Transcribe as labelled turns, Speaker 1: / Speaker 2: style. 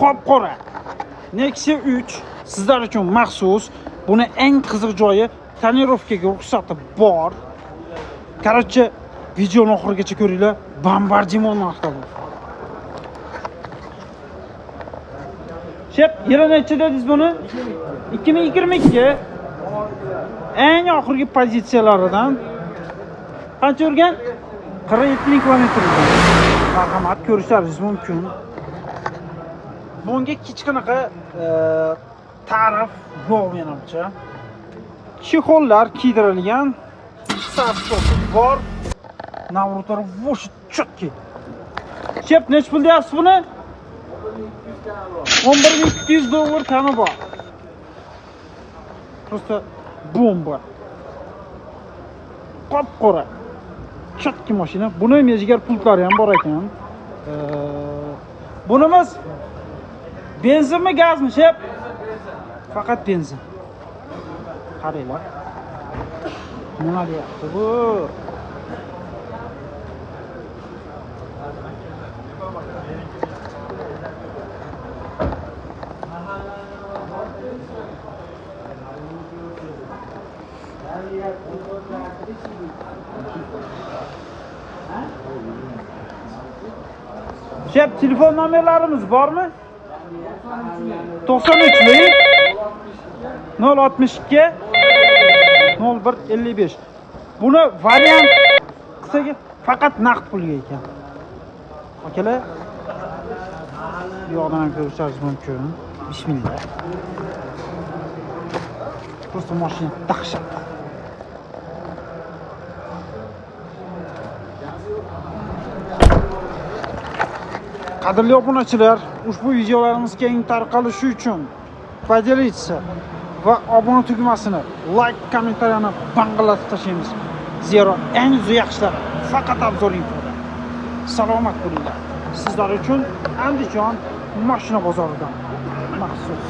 Speaker 1: qop-qora. Nexia 3 sizlar uchun maxsus. Buni eng qiziq joyi tonirovkaga ruxsati bor. Короче, videoni oxirigacha ko'ringlar. Bombardimon narxda bu. Shep, yili necha dedingiz buni? 2022. Eng oxirgi pozitsiyalaridan qancha yurgan? 47 ming kilometr yurgan. Marhamat, ko'rishlaringiz mumkin. Bunga hech qanaqa ta'rif yo'q menimcha. Chexollar kiydirilgan, sastosi bor. Navrutar vosh chotki. Shep, nech pul deyapsiz buni? 11.200 dollar tani bor. Просто bomba. Qop-qora. Chotki mashina. Buni mejigar pultlari ham bor ekan. Bunimiz benzinmi, gazmi, Shep? Faqat benzin. Qaranglar. Nima deyapti bu? Shep, telefon nomerlarimiz bormi? 93 062 0155. Buni variant qisqa faqat naqd pulga ekan. Akalar, yo'qdan ko'rishingiz mumkin. Bismillah. Просто mashina dahshat. Qadrli obunachilar, ushbu videolarimiz keng tarqalishi uchun podelиться va obuna tugmasini, like, kommentariyani banglatib tashlaymiz. Zero eng yaxshilar faqat obzor infoda. Salomat bo'linglar. Sizlar uchun Andijon mashina bozoridan maxsus.